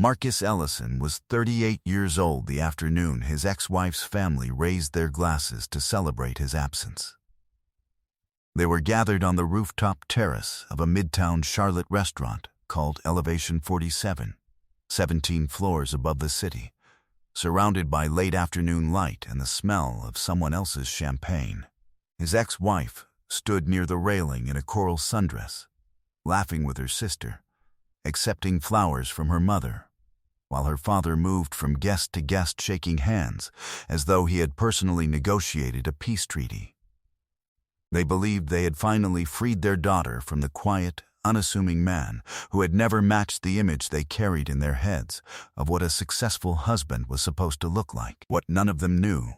Marcus Ellison was 38 years old the afternoon his ex-wife's family raised their glasses to celebrate his absence. They were gathered on the rooftop terrace of a midtown Charlotte restaurant called Elevation 47, 17 floors above the city, surrounded by late afternoon light and the smell of someone else's champagne. His ex-wife stood near the railing in a coral sundress, laughing with her sister, accepting flowers from her mother, while her father moved from guest to guest shaking hands as though he had personally negotiated a peace treaty. They believed they had finally freed their daughter from the quiet, unassuming man who had never matched the image they carried in their heads of what a successful husband was supposed to look like. What none of them knew,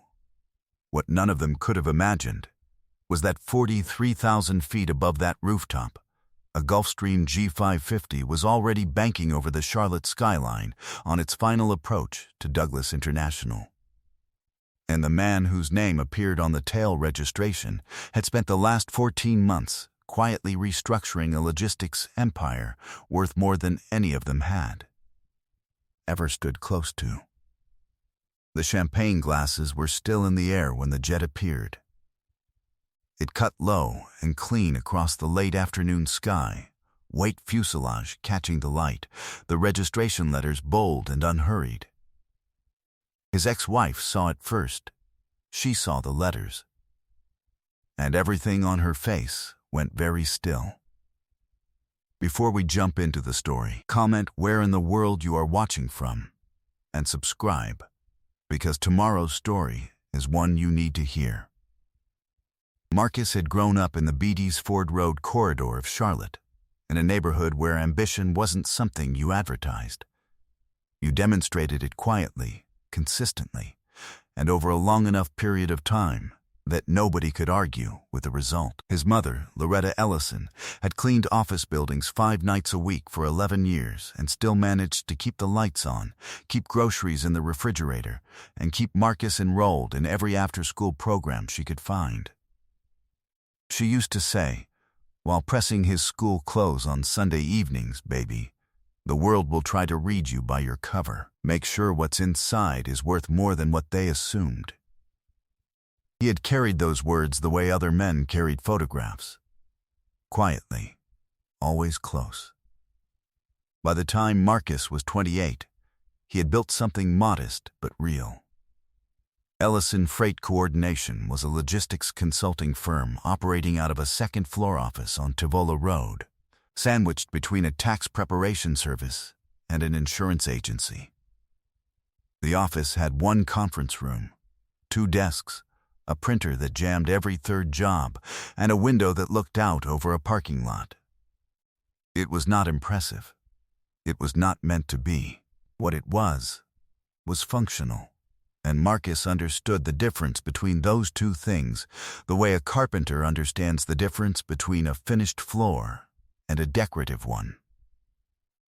what none of them could have imagined, was that 43,000 feet above that rooftop, a Gulfstream G550 was already banking over the Charlotte skyline on its final approach to Douglas International. And the man whose name appeared on the tail registration had spent the last 14 months quietly restructuring a logistics empire worth more than any of them had ever stood close to. The champagne glasses were still in the air when the jet appeared. It cut low and clean across the late afternoon sky, white fuselage catching the light, the registration letters bold and unhurried. His ex-wife saw it first. She saw the letters. And everything on her face went very still. Before we jump into the story, comment where in the world you are watching from, and subscribe, because tomorrow's story is one you need to hear. Marcus had grown up in the Beatties Ford Road corridor of Charlotte, in a neighborhood where ambition wasn't something you advertised. You demonstrated it quietly, consistently, and over a long enough period of time that nobody could argue with the result. His mother, Loretta Ellison, had cleaned office buildings 5 nights a week for 11 years and still managed to keep the lights on, keep groceries in the refrigerator, and keep Marcus enrolled in every after-school program she could find. She used to say, while pressing his school clothes on Sunday evenings, baby, the world will try to read you by your cover. Make sure what's inside is worth more than what they assumed. He had carried those words the way other men carried photographs. Quietly, always close. By the time Marcus was 28, he had built something modest but real. Ellison Freight Coordination was a logistics consulting firm operating out of a second-floor office on Tavola Road, sandwiched between a tax preparation service and an insurance agency. The office had 1 conference room, 2 desks, a printer that jammed every third job, and a window that looked out over a parking lot. It was not impressive. It was not meant to be. What it was functional. And Marcus understood the difference between those two things, the way a carpenter understands the difference between a finished floor and a decorative one.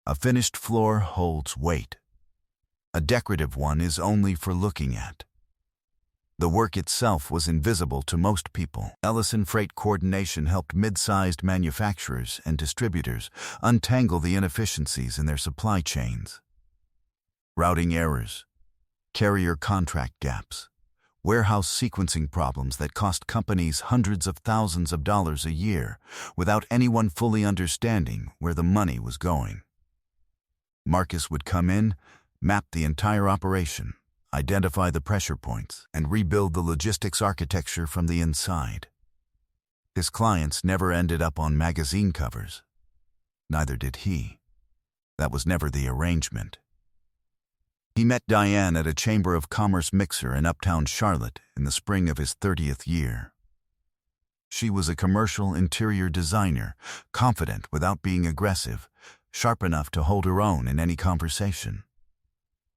A finished floor holds weight. A decorative one is only for looking at. The work itself was invisible to most people. Ellison Freight Coordination helped mid-sized manufacturers and distributors untangle the inefficiencies in their supply chains. Routing errors, carrier contract gaps, warehouse sequencing problems that cost companies hundreds of thousands of dollars a year without anyone fully understanding where the money was going. Marcus would come in, map the entire operation, identify the pressure points, and rebuild the logistics architecture from the inside. His clients never ended up on magazine covers. Neither did he. That was never the arrangement. He met Diane at a Chamber of Commerce mixer in uptown Charlotte in the spring of his 30th year. She was a commercial interior designer, confident without being aggressive, sharp enough to hold her own in any conversation.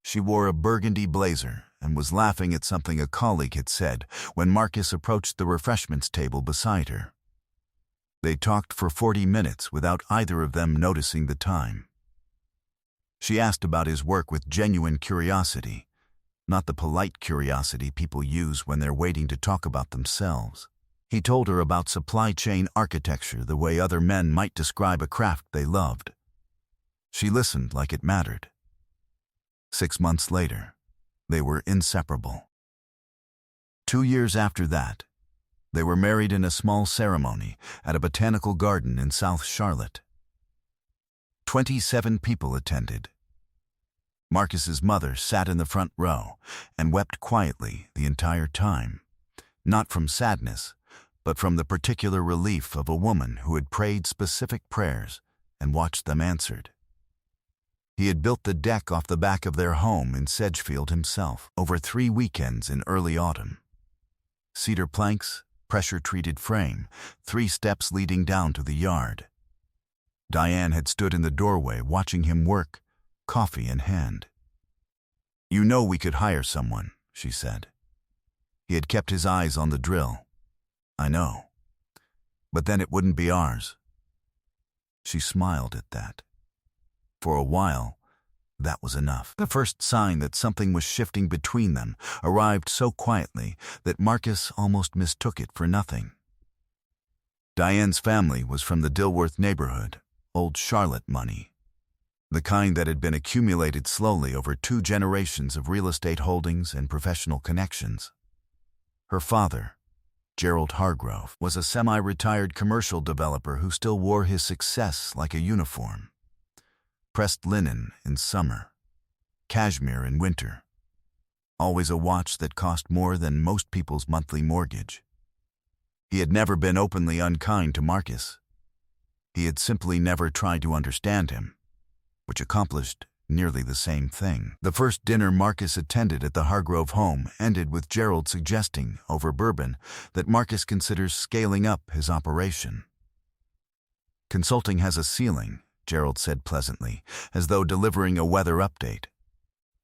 She wore a burgundy blazer and was laughing at something a colleague had said when Marcus approached the refreshments table beside her. They talked for 40 minutes without either of them noticing the time. She asked about his work with genuine curiosity, not the polite curiosity people use when they're waiting to talk about themselves. He told her about supply chain architecture the way other men might describe a craft they loved. She listened like it mattered. 6 months later, they were inseparable. 2 years after that, they were married in a small ceremony at a botanical garden in South Charlotte. 27 people attended. Marcus's mother sat in the front row and wept quietly the entire time, not from sadness, but from the particular relief of a woman who had prayed specific prayers and watched them answered. He had built the deck off the back of their home in Sedgefield himself over 3 weekends in early autumn. Cedar planks, pressure-treated frame, 3 steps leading down to the yard. Diane had stood in the doorway watching him work, coffee in hand. "You know we could hire someone," she said. He had kept his eyes on the drill. "I know. But then it wouldn't be ours." She smiled at that. For a while, that was enough. The first sign that something was shifting between them arrived so quietly that Marcus almost mistook it for nothing. Diane's family was from the Dilworth neighborhood, old Charlotte money, the kind that had been accumulated slowly over 2 generations of real estate holdings and professional connections. Her father, Gerald Hargrove, was a semi-retired commercial developer who still wore his success like a uniform. Pressed linen in summer, cashmere in winter, always a watch that cost more than most people's monthly mortgage. He had never been openly unkind to Marcus. He had simply never tried to understand him, which accomplished nearly the same thing. The first dinner Marcus attended at the Hargrove home ended with Gerald suggesting, over bourbon, that Marcus considers scaling up his operation. "Consulting has a ceiling," Gerald said pleasantly, as though delivering a weather update.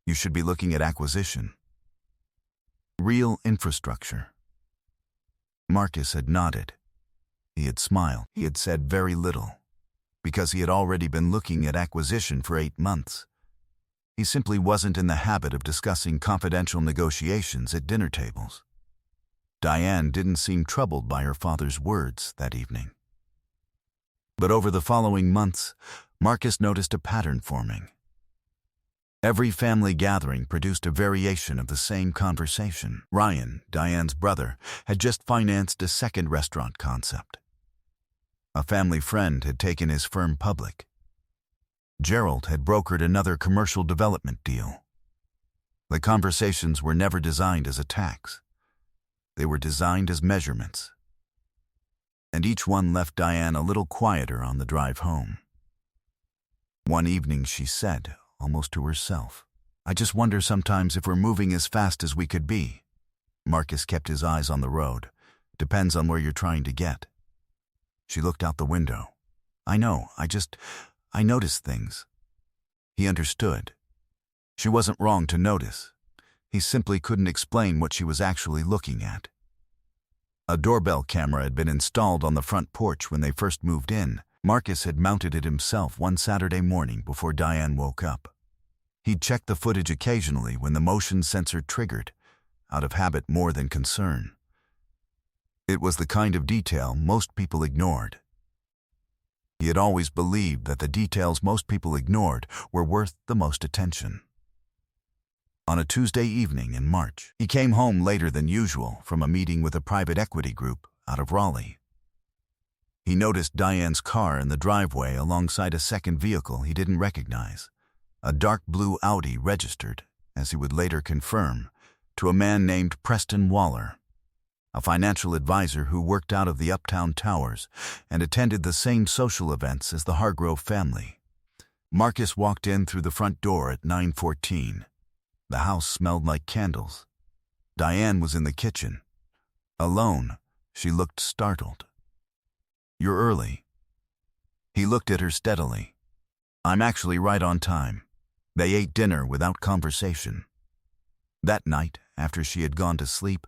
"You should be looking at acquisition. Real infrastructure." Marcus had nodded. He had smiled. He had said very little, because he had already been looking at acquisition for 8 months. He simply wasn't in the habit of discussing confidential negotiations at dinner tables. Diane didn't seem troubled by her father's words that evening. But over the following months, Marcus noticed a pattern forming. Every family gathering produced a variation of the same conversation. Ryan, Diane's brother, had just financed a second restaurant concept. A family friend had taken his firm public. Gerald had brokered another commercial development deal. The conversations were never designed as attacks. They were designed as measurements. And each one left Diane a little quieter on the drive home. One evening she said, almost to herself, "I just wonder sometimes if we're moving as fast as we could be." Marcus kept his eyes on the road. "Depends on where you're trying to get." She looked out the window. "I know, I notice things." He understood. She wasn't wrong to notice. He simply couldn't explain what she was actually looking at. A doorbell camera had been installed on the front porch when they first moved in. Marcus had mounted it himself one Saturday morning before Diane woke up. He'd check the footage occasionally when the motion sensor triggered, out of habit more than concern. It was the kind of detail most people ignored. He had always believed that the details most people ignored were worth the most attention. On a Tuesday evening in March, he came home later than usual from a meeting with a private equity group out of Raleigh. He noticed Diane's car in the driveway alongside a second vehicle he didn't recognize, a dark blue Audi registered, as he would later confirm, to a man named Preston Waller, a financial advisor who worked out of the Uptown Towers and attended the same social events as the Hargrove family. Marcus walked in through the front door at 9:14. The house smelled like candles. Diane was in the kitchen. Alone, she looked startled. "You're early." He looked at her steadily. "I'm actually right on time." They ate dinner without conversation. That night, after she had gone to sleep,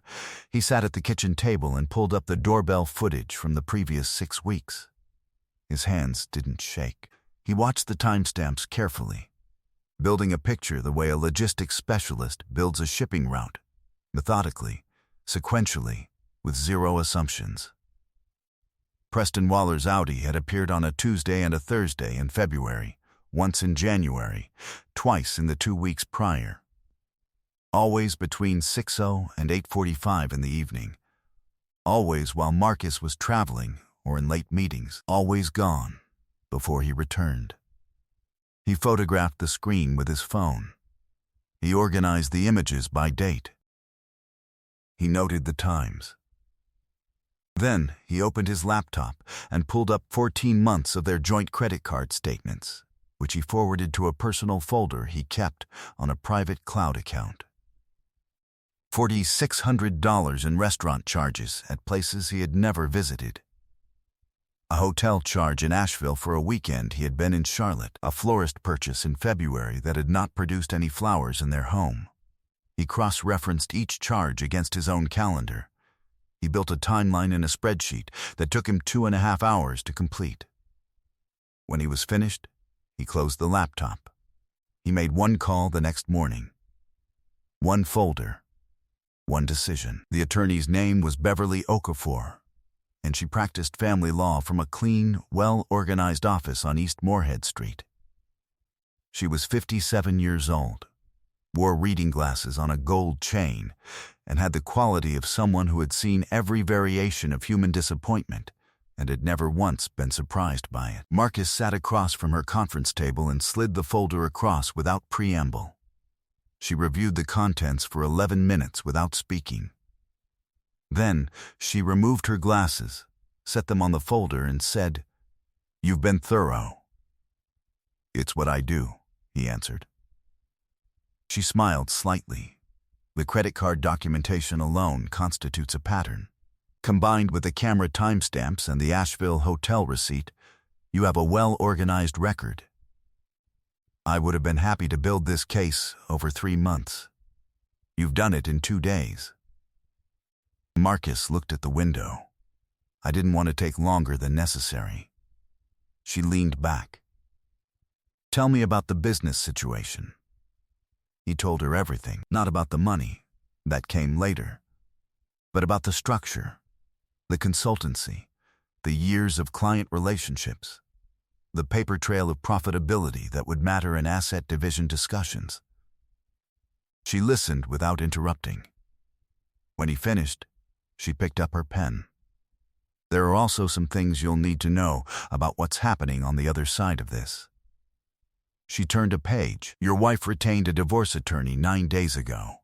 he sat at the kitchen table and pulled up the doorbell footage from the previous 6 weeks. His hands didn't shake. He watched the timestamps carefully, building a picture the way a logistics specialist builds a shipping route, methodically, sequentially, with zero assumptions. Preston Waller's Audi had appeared on a Tuesday and a Thursday in February, once in January, twice in the 2 weeks prior. Always between 6:00 and 8:45 in the evening. Always while Marcus was traveling or in late meetings. Always gone before he returned. He photographed the screen with his phone. He organized the images by date. He noted the times. Then he opened his laptop and pulled up 14 months of their joint credit card statements, which he forwarded to a personal folder he kept on a private cloud account. $4,600 in restaurant charges at places he had never visited. A hotel charge in Asheville for a weekend he had been in Charlotte. A florist purchase in February that had not produced any flowers in their home. He cross-referenced each charge against his own calendar. He built a timeline in a spreadsheet that took him 2.5 hours to complete. When he was finished, he closed the laptop. He made one call the next morning. One folder. One decision. The attorney's name was Beverly Okafor, and she practiced family law from a clean, well-organized office on East Moorhead Street. She was 57 years old, wore reading glasses on a gold chain, and had the quality of someone who had seen every variation of human disappointment and had never once been surprised by it. Marcus sat across from her conference table and slid the folder across without preamble. She reviewed the contents for 11 minutes without speaking. Then she removed her glasses, set them on the folder, and said, "You've been thorough." "It's what I do," he answered. She smiled slightly. The credit card documentation alone constitutes a pattern. Combined with the camera timestamps and the Asheville hotel receipt, you have a well-organized record. I would have been happy to build this case over 3 months. You've done it in 2 days. Marcus looked at the window. I didn't want to take longer than necessary. She leaned back. "Tell me about the business situation." He told her everything, not about the money, that came later, but about the structure, the consultancy, the years of client relationships, the paper trail of profitability that would matter in asset division discussions. She listened without interrupting. When he finished, she picked up her pen. "There are also some things you'll need to know about what's happening on the other side of this." She turned a page. "Your wife retained a divorce attorney 9 days ago."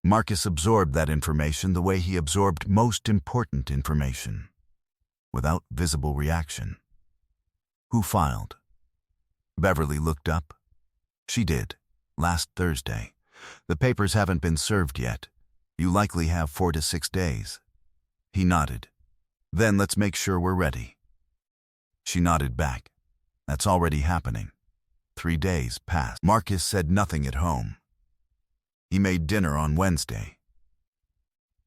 Marcus absorbed that information the way he absorbed most important information, without visible reaction. "Who filed?" Beverly looked up. "She did, last Thursday. The papers haven't been served yet. You likely have 4 to 6 days. He nodded. "Then let's make sure we're ready." She nodded back. "That's already happening." 3 days passed. Marcus said nothing at home. He made dinner on Wednesday.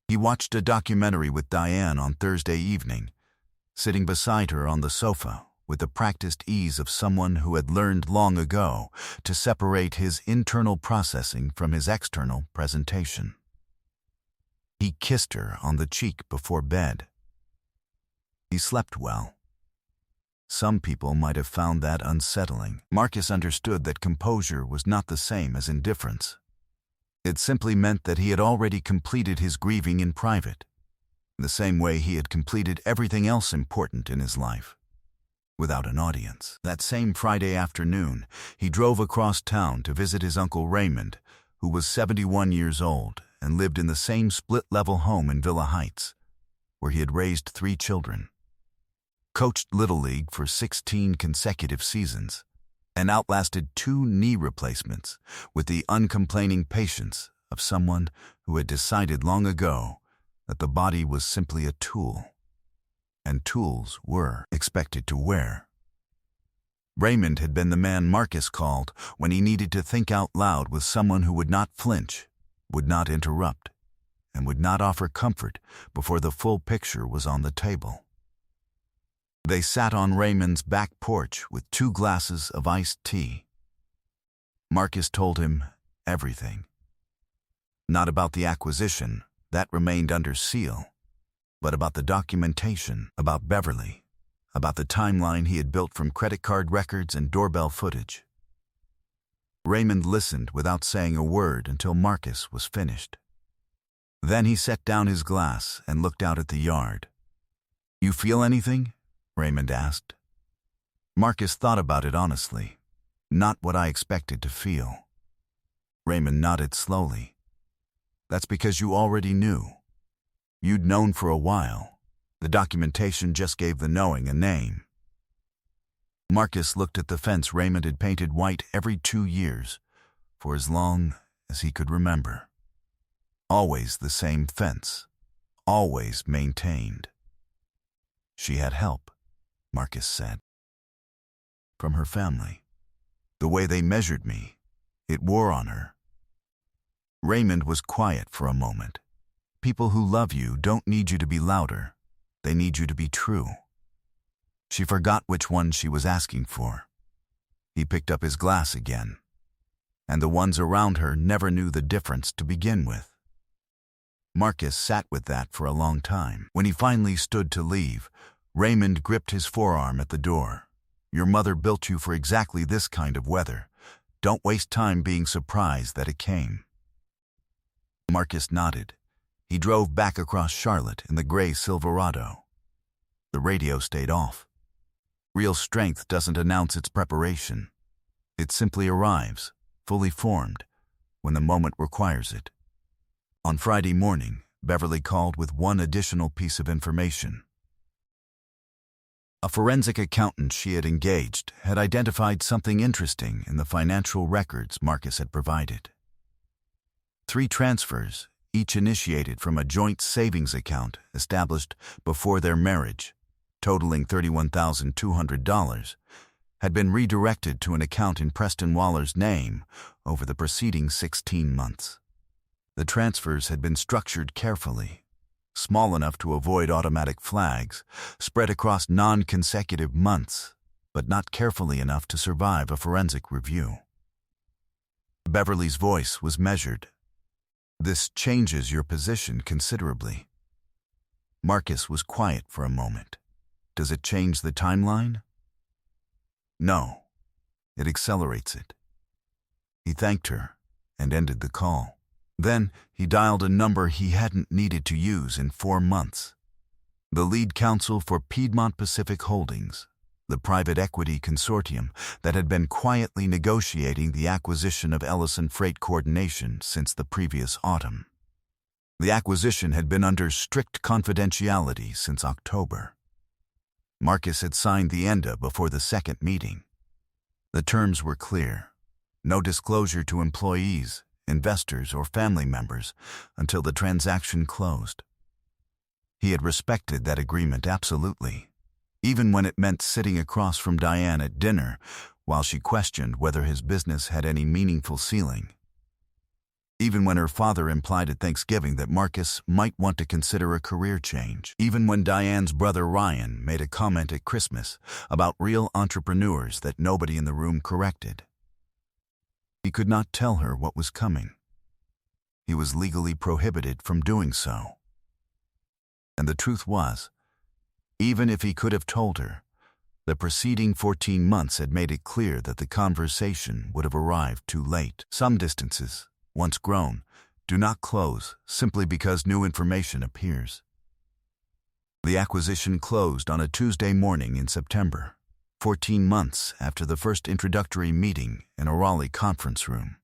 He watched a documentary with Diane on Thursday evening, sitting beside her on the sofa with the practiced ease of someone who had learned long ago to separate his internal processing from his external presentation. He kissed her on the cheek before bed. He slept well. Some people might have found that unsettling. Marcus understood that composure was not the same as indifference. It simply meant that he had already completed his grieving in private, the same way he had completed everything else important in his life, without an audience. That same Friday afternoon, he drove across town to visit his Uncle Raymond, who was 71 years old and lived in the same split-level home in Villa Heights, where he had raised 3 children, coached Little League for 16 consecutive seasons, and outlasted 2 knee replacements with the uncomplaining patience of someone who had decided long ago that the body was simply a tool, and tools were expected to wear. Raymond had been the man Marcus called when he needed to think out loud with someone who would not flinch, would not interrupt, and would not offer comfort before the full picture was on the table. They sat on Raymond's back porch with 2 glasses of iced tea. Marcus told him everything. Not about the acquisition, that remained under seal, but about the documentation, about Beverly, about the timeline he had built from credit card records and doorbell footage. Raymond listened without saying a word until Marcus was finished. Then he set down his glass and looked out at the yard. "You feel anything?" Raymond asked. Marcus thought about it honestly. "Not what I expected to feel." Raymond nodded slowly. "That's because you already knew. You'd known for a while. The documentation just gave the knowing a name." Marcus looked at the fence Raymond had painted white every 2 years, for as long as he could remember. Always the same fence, always maintained. "She had help," Marcus said. "From her family. The way they measured me, it wore on her." Raymond was quiet for a moment. People who love you don't need you to be louder. They need you to be true. She forgot which one she was asking for. He picked up his glass again. And the ones around her never knew the difference to begin with. Marcus sat with that for a long time. When he finally stood to leave, Raymond gripped his forearm at the door. "Your mother built you for exactly this kind of weather. Don't waste time being surprised that it came." Marcus nodded. He drove back across Charlotte in the gray Silverado. The radio stayed off. Real strength doesn't announce its preparation. It simply arrives, fully formed, when the moment requires it. On Friday morning, Beverly called with one additional piece of information. A forensic accountant she had engaged had identified something interesting in the financial records Marcus had provided. 3 transfers, each initiated from a joint savings account established before their marriage, totaling $31,200, had been redirected to an account in Preston Waller's name over the preceding 16 months. The transfers had been structured carefully, small enough to avoid automatic flags, spread across non-consecutive months, but not carefully enough to survive a forensic review. Beverly's voice was measured. "This changes your position considerably." Marcus was quiet for a moment. "Does it change the timeline?" "No. It accelerates it." He thanked her and ended the call. Then he dialed a number he hadn't needed to use in 4 months. The lead counsel for Piedmont Pacific Holdings, the private equity consortium that had been quietly negotiating the acquisition of Ellison Freight Coordination since the previous autumn. The acquisition had been under strict confidentiality since October. Marcus had signed the ENDA before the second meeting. The terms were clear. No disclosure to employees, investors, or family members until the transaction closed. He had respected that agreement absolutely, even when it meant sitting across from Diane at dinner while she questioned whether his business had any meaningful ceiling. Even when her father implied at Thanksgiving that Marcus might want to consider a career change. Even when Diane's brother Ryan made a comment at Christmas about real entrepreneurs that nobody in the room corrected. He could not tell her what was coming. He was legally prohibited from doing so. And the truth was, even if he could have told her, the preceding 14 months had made it clear that the conversation would have arrived too late. Some distances, once grown, do not close simply because new information appears. The acquisition closed on a Tuesday morning in September, 14 months after the first introductory meeting in a Raleigh conference room.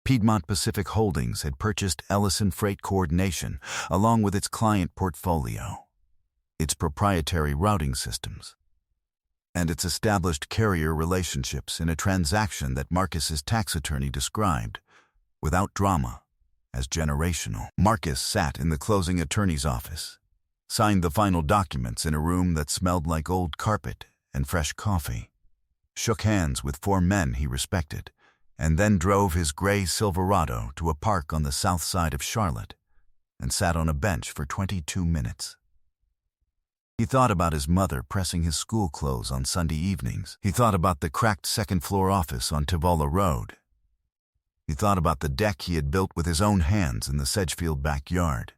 Piedmont Pacific Holdings had purchased Ellison Freight Coordination along with its client portfolio, its proprietary routing systems, and its established carrier relationships in a transaction that Marcus's tax attorney described, without drama, as generational. Marcus sat in the closing attorney's office, signed the final documents in a room that smelled like old carpet and fresh coffee, shook hands with 4 men he respected, and then drove his gray Silverado to a park on the south side of Charlotte and sat on a bench for 22 minutes. He thought about his mother pressing his school clothes on Sunday evenings. He thought about the cracked second-floor office on Tivola Road. He thought about the deck he had built with his own hands in the Sedgefield backyard.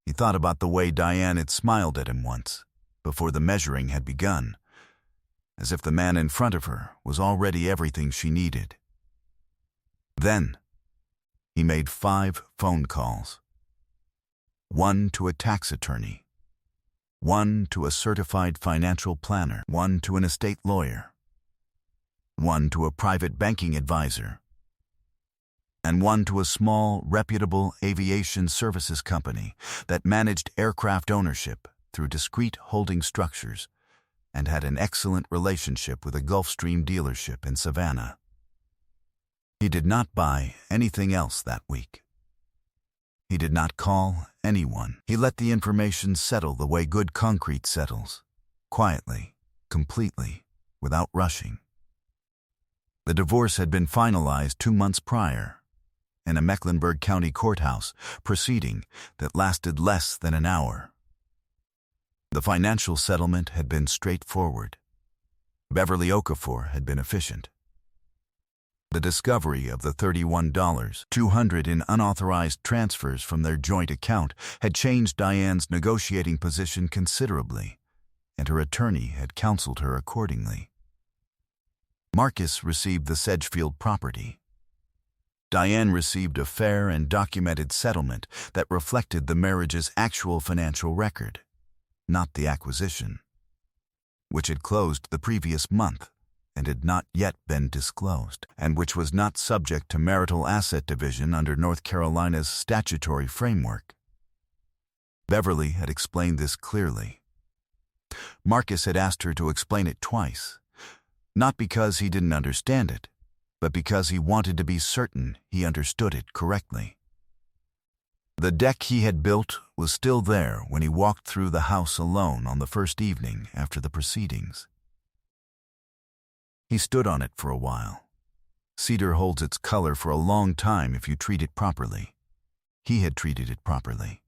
He thought about the way Diane had smiled at him once, before the measuring had begun, as if the man in front of her was already everything she needed. Then, he made 5 phone calls. 1 to a tax attorney, 1 to a certified financial planner, 1 to an estate lawyer, 1 to a private banking advisor, and 1 to a small, reputable aviation services company that managed aircraft ownership through discrete holding structures and had an excellent relationship with a Gulfstream dealership in Savannah. He did not buy anything else that week. He did not call anyone. He let the information settle the way good concrete settles, quietly, completely, without rushing. The divorce had been finalized 2 months prior, in a Mecklenburg County courthouse proceeding that lasted less than an hour. The financial settlement had been straightforward. Beverly Okafor had been efficient. The discovery of the $31,200 in unauthorized transfers from their joint account had changed Diane's negotiating position considerably, and her attorney had counseled her accordingly. Marcus received the Sedgefield property. Diane received a fair and documented settlement that reflected the marriage's actual financial record, not the acquisition, which had closed the previous month and had not yet been disclosed, and which was not subject to marital asset division under North Carolina's statutory framework. Beverly had explained this clearly. Marcus had asked her to explain it twice, not because he didn't understand it, but because he wanted to be certain he understood it correctly. The deck he had built was still there when he walked through the house alone on the first evening after the proceedings. He stood on it for a while. Cedar holds its color for a long time if you treat it properly. He had treated it properly.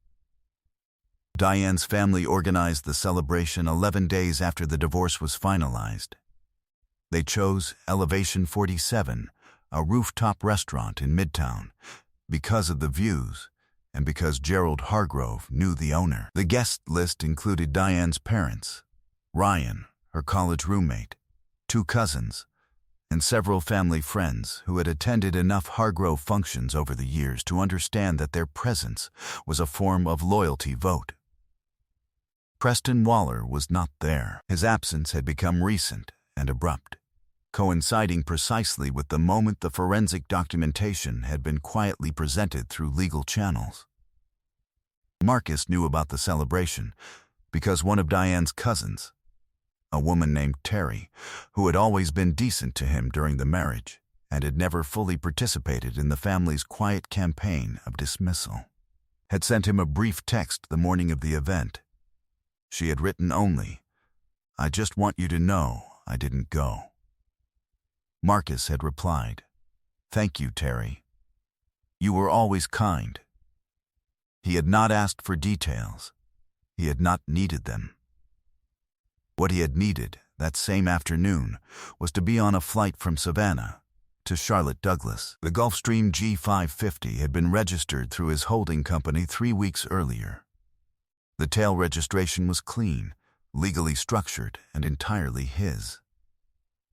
Diane's family organized the celebration 11 days after the divorce was finalized. They chose Elevation 47, a rooftop restaurant in Midtown, because of the views and because Gerald Hargrove knew the owner. The guest list included Diane's parents, Ryan, her college roommate, 2 cousins, and several family friends who had attended enough Hargrove functions over the years to understand that their presence was a form of loyalty vote. Preston Waller was not there. His absence had become recent and abrupt, coinciding precisely with the moment the forensic documentation had been quietly presented through legal channels. Marcus knew about the celebration because one of Diane's cousins, a woman named Terry, who had always been decent to him during the marriage and had never fully participated in the family's quiet campaign of dismissal, had sent him a brief text the morning of the event. She had written only, "I just want you to know I didn't go." Marcus had replied, "Thank you, Terry. You were always kind." He had not asked for details. He had not needed them. What he had needed that same afternoon was to be on a flight from Savannah to Charlotte Douglas. The Gulfstream G550 had been registered through his holding company 3 weeks earlier. The tail registration was clean, legally structured, and entirely his.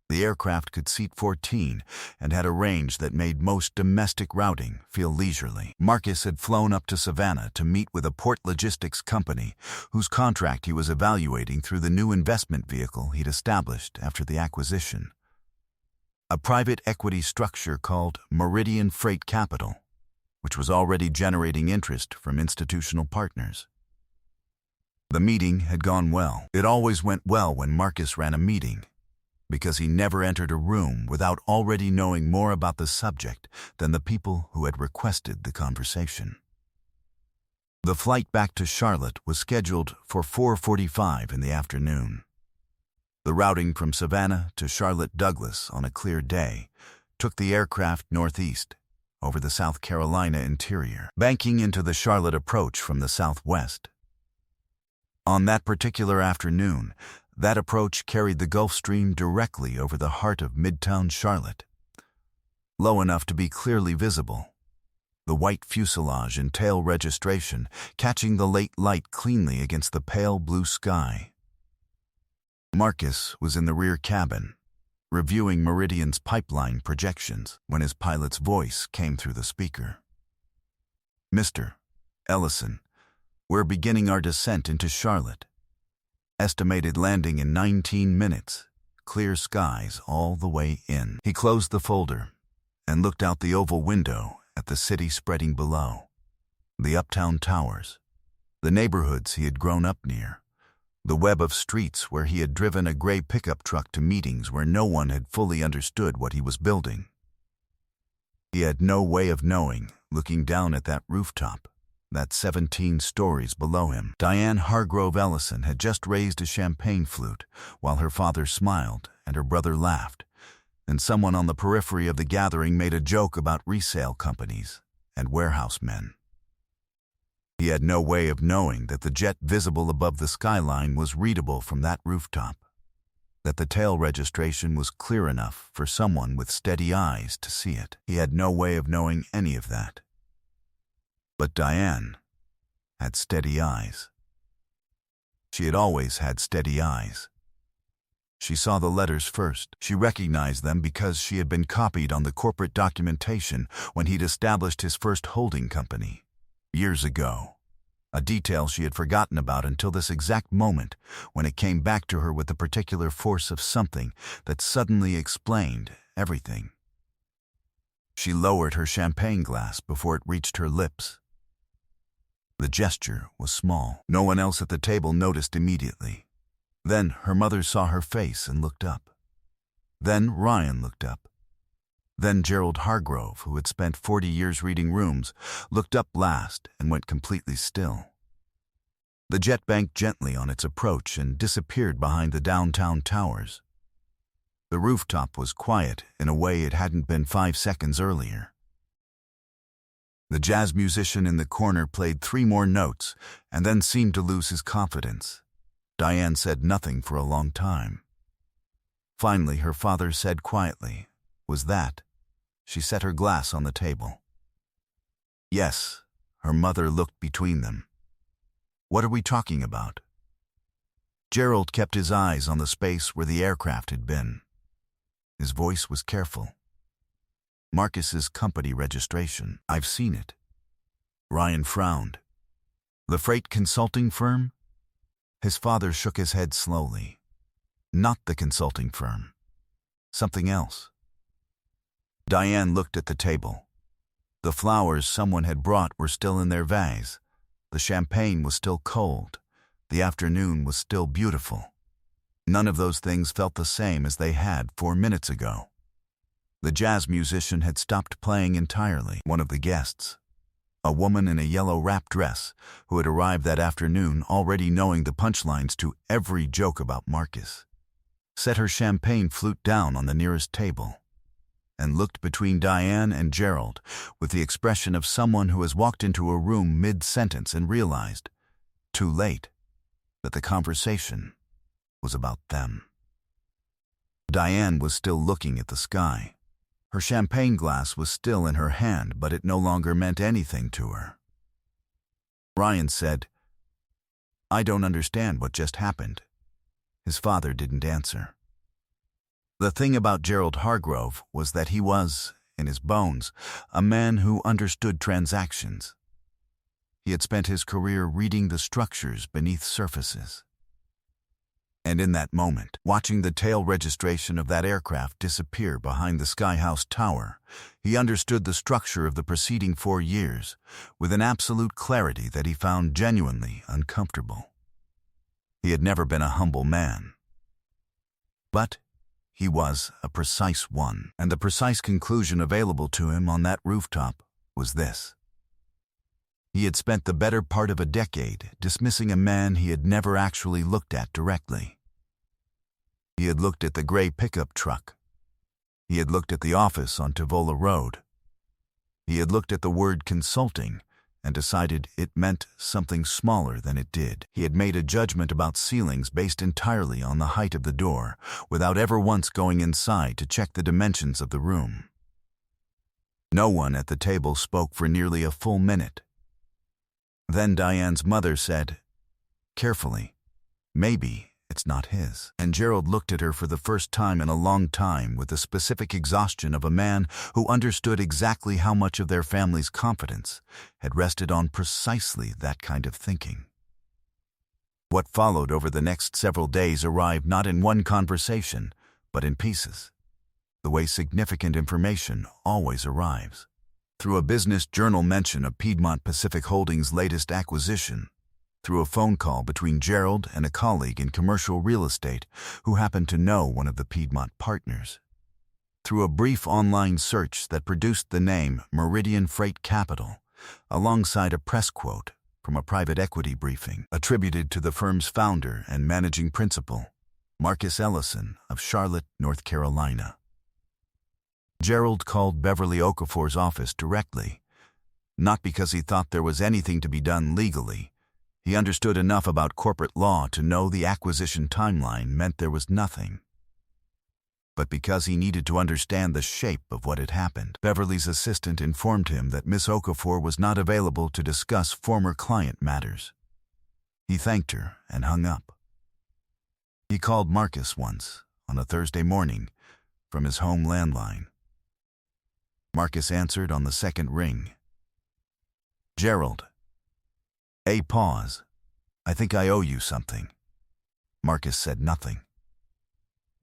The aircraft could seat 14 and had a range that made most domestic routing feel leisurely. Marcus had flown up to Savannah to meet with a port logistics company whose contract he was evaluating through the new investment vehicle he'd established after the acquisition, a private equity structure called Meridian Freight Capital, which was already generating interest from institutional partners. The meeting had gone well. It always went well when Marcus ran a meeting, because he never entered a room without already knowing more about the subject than the people who had requested the conversation. The flight back to Charlotte was scheduled for 4:45 in the afternoon. The routing from Savannah to Charlotte Douglas on a clear day took the aircraft northeast over the South Carolina interior, banking into the Charlotte approach from the southwest. On that particular afternoon, that approach carried the Gulfstream directly over the heart of Midtown Charlotte, low enough to be clearly visible, the white fuselage and tail registration catching the late light cleanly against the pale blue sky. Marcus was in the rear cabin, reviewing Meridian's pipeline projections, when his pilot's voice came through the speaker. "Mr. Ellison, we're beginning our descent into Charlotte. Estimated landing in 19 minutes. Clear skies all the way in." He closed the folder and looked out the oval window at the city spreading below. The uptown towers, the neighborhoods he had grown up near, the web of streets where he had driven a gray pickup truck to meetings where no one had fully understood what he was building. He had no way of knowing, looking down at that rooftop, that 17 stories below him. Diane Hargrove Ellison had just raised a champagne flute while her father smiled and her brother laughed, and someone on the periphery of the gathering made a joke about resale companies and warehouse men. He had no way of knowing that the jet visible above the skyline was readable from that rooftop, that the tail registration was clear enough for someone with steady eyes to see it. He had no way of knowing any of that. But Diane had steady eyes. She had always had steady eyes. She saw the letters first. She recognized them because she had been copied on the corporate documentation when he'd established his first holding company, years ago. A detail she had forgotten about until this exact moment, when it came back to her with the particular force of something that suddenly explained everything. She lowered her champagne glass before it reached her lips. The gesture was small. No one else at the table noticed immediately. Then her mother saw her face and looked up. Then Ryan looked up. Then Gerald Hargrove, who had spent 40 years reading rooms, looked up last and went completely still. The jet banked gently on its approach and disappeared behind the downtown towers. The rooftop was quiet in a way it hadn't been 5 seconds earlier. The jazz musician in the corner played 3 more notes and then seemed to lose his confidence. Diane said nothing for a long time. Finally, her father said quietly, "Was that?" She set her glass on the table. "Yes." Her mother looked between them. "What are we talking about?" Gerald kept his eyes on the space where the aircraft had been. His voice was careful. "Marcus's company registration. I've seen it." Ryan frowned. "The freight consulting firm?" His father shook his head slowly. "Not the consulting firm. Something else." Diane looked at the table. The flowers someone had brought were still in their vase. The champagne was still cold. The afternoon was still beautiful. None of those things felt the same as they had 4 minutes ago. The jazz musician had stopped playing entirely. One of the guests, a woman in a yellow wrap dress who had arrived that afternoon already knowing the punchlines to every joke about Marcus, set her champagne flute down on the nearest table and looked between Diane and Gerald with the expression of someone who has walked into a room mid-sentence and realized, too late, that the conversation was about them. Diane was still looking at the sky. Her champagne glass was still in her hand, but it no longer meant anything to her. Ryan said, "I don't understand what just happened." His father didn't answer. The thing about Gerald Hargrove was that he was, in his bones, a man who understood transactions. He had spent his career reading the structures beneath surfaces. And in that moment, watching the tail registration of that aircraft disappear behind the Sky House Tower, he understood the structure of the preceding 4 years with an absolute clarity that he found genuinely uncomfortable. He had never been a humble man. But he was a precise one, and the precise conclusion available to him on that rooftop was this. He had spent the better part of a decade dismissing a man he had never actually looked at directly. He had looked at the gray pickup truck. He had looked at the office on Tavola Road. He had looked at the word consulting and decided it meant something smaller than it did. He had made a judgment about ceilings based entirely on the height of the door, without ever once going inside to check the dimensions of the room. No one at the table spoke for nearly a full minute. Then Diane's mother said, carefully, "Maybe It's not his. And Gerald looked at her for the first time in a long time with the specific exhaustion of a man who understood exactly how much of their family's confidence had rested on precisely that kind of thinking. What followed over the next several days arrived not in one conversation, but in pieces, the way significant information always arrives. Through a business journal mention of Piedmont Pacific Holdings' latest acquisition, through a phone call between Gerald and a colleague in commercial real estate who happened to know one of the Piedmont partners, through a brief online search that produced the name Meridian Freight Capital, alongside a press quote from a private equity briefing attributed to the firm's founder and managing principal, Marcus Ellison of Charlotte, North Carolina. Gerald called Beverly Okafor's office directly, not because he thought there was anything to be done legally. He understood enough about corporate law to know the acquisition timeline meant there was nothing, but because he needed to understand the shape of what had happened. Beverly's assistant informed him that Miss Okafor was not available to discuss former client matters. He thanked her and hung up. He called Marcus once, on a Thursday morning, from his home landline. Marcus answered on the second ring. "Gerald." A pause. "I think I owe you something." Marcus said nothing.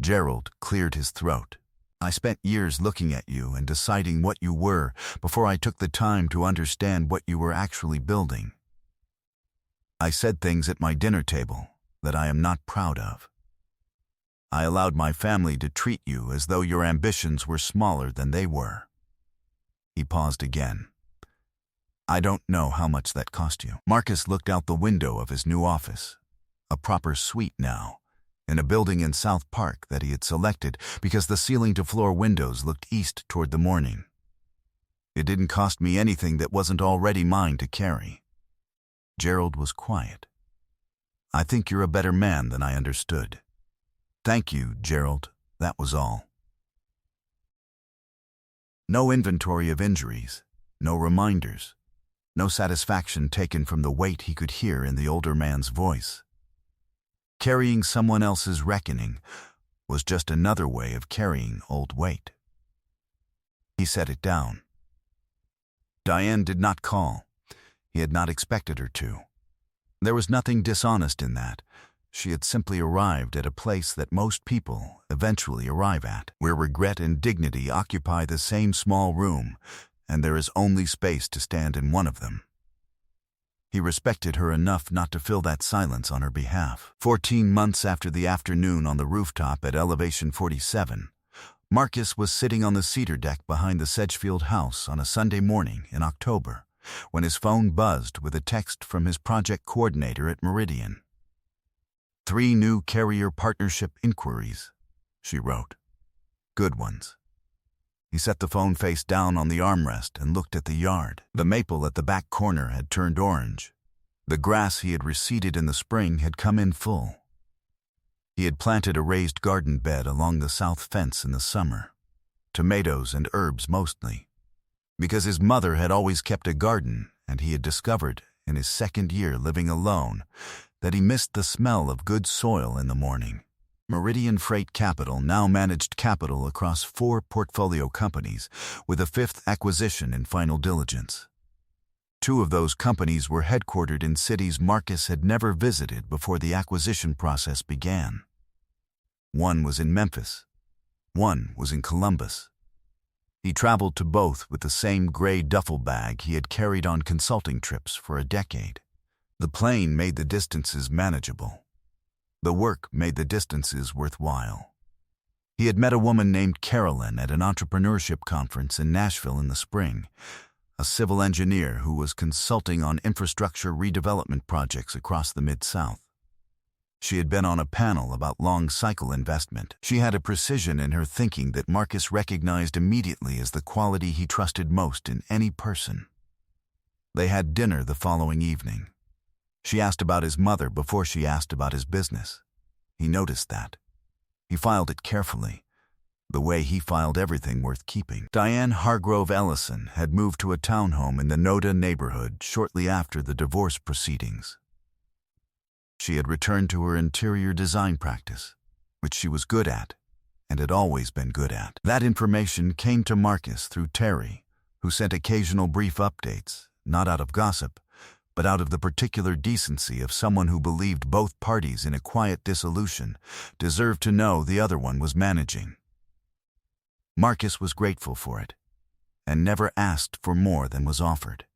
Gerald cleared his throat. "I spent years looking at you and deciding what you were before I took the time to understand what you were actually building. I said things at my dinner table that I am not proud of. I allowed my family to treat you as though your ambitions were smaller than they were." He paused again. "I don't know how much that cost you." Marcus looked out the window of his new office, a proper suite now, in a building in South Park that he had selected because the ceiling-to-floor windows looked east toward the morning. "It didn't cost me anything that wasn't already mine to carry." Gerald was quiet. "I think you're a better man than I understood." "Thank you, Gerald. That was all." No inventory of injuries, no reminders. No satisfaction taken from the weight he could hear in the older man's voice. Carrying someone else's reckoning was just another way of carrying old weight. He set it down. Diane did not call. He had not expected her to. There was nothing dishonest in that. She had simply arrived at a place that most people eventually arrive at, where regret and dignity occupy the same small room, and there is only space to stand in one of them. He respected her enough not to fill that silence on her behalf. 14 months after the afternoon on the rooftop at Elevation 47, Marcus was sitting on the cedar deck behind the Sedgefield house on a Sunday morning in October, when his phone buzzed with a text from his project coordinator at Meridian. 3 new carrier partnership inquiries, she wrote. Good ones. He set the phone face down on the armrest and looked at the yard. The maple at the back corner had turned orange. The grass he had reseeded in the spring had come in full. He had planted a raised garden bed along the south fence in the summer, tomatoes and herbs mostly, because his mother had always kept a garden, and he had discovered, in his second year living alone, that he missed the smell of good soil in the morning. Meridian Freight Capital now managed capital across 4 portfolio companies, with a 5th acquisition in final diligence. 2 of those companies were headquartered in cities Marcus had never visited before the acquisition process began. One was in Memphis. One was in Columbus. He traveled to both with the same gray duffel bag he had carried on consulting trips for a decade. The plane made the distances manageable. The work made the distances worthwhile. He had met a woman named Carolyn at an entrepreneurship conference in Nashville in the spring, a civil engineer who was consulting on infrastructure redevelopment projects across the Mid-South. She had been on a panel about long-cycle investment. She had a precision in her thinking that Marcus recognized immediately as the quality he trusted most in any person. They had dinner the following evening. She asked about his mother before she asked about his business. He noticed that. He filed it carefully, the way he filed everything worth keeping. Diane Hargrove Ellison had moved to a townhome in the Noda neighborhood shortly after the divorce proceedings. She had returned to her interior design practice, which she was good at and had always been good at. That information came to Marcus through Terry, who sent occasional brief updates, not out of gossip, but out of the particular decency of someone who believed both parties in a quiet dissolution deserved to know the other one was managing. Marcus was grateful for it, and never asked for more than was offered.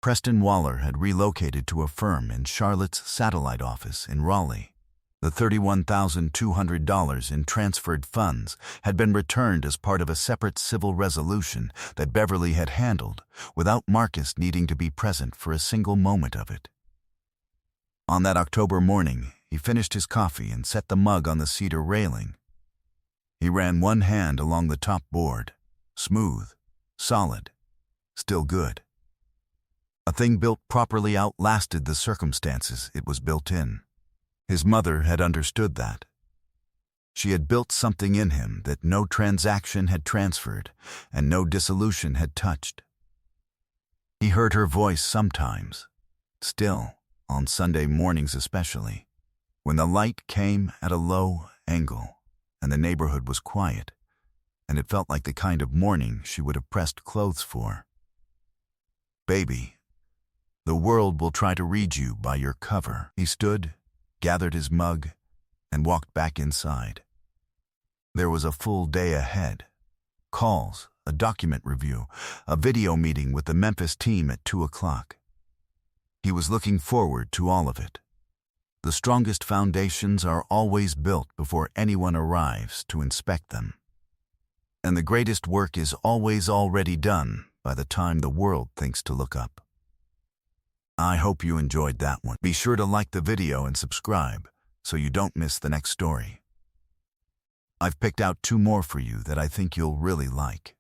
Preston Waller had relocated to a firm in Charlotte's satellite office in Raleigh. The $31,200 in transferred funds had been returned as part of a separate civil resolution that Beverly had handled without Marcus needing to be present for a single moment of it. On that October morning, he finished his coffee and set the mug on the cedar railing. He ran one hand along the top board, smooth, solid, still good. A thing built properly outlasted the circumstances it was built in. His mother had understood that. She had built something in him that no transaction had transferred and no dissolution had touched. He heard her voice sometimes, still, on Sunday mornings especially, when the light came at a low angle and the neighborhood was quiet, and it felt like the kind of morning she would have pressed clothes for. "Baby, the world will try to read you by your cover." He stood, gathered his mug, and walked back inside. There was a full day ahead. Calls, a document review, a video meeting with the Memphis team at 2 o'clock. He was looking forward to all of it. The strongest foundations are always built before anyone arrives to inspect them. And the greatest work is always already done by the time the world thinks to look up. I hope you enjoyed that one. Be sure to like the video and subscribe so you don't miss the next story. I've picked out 2 more for you that I think you'll really like.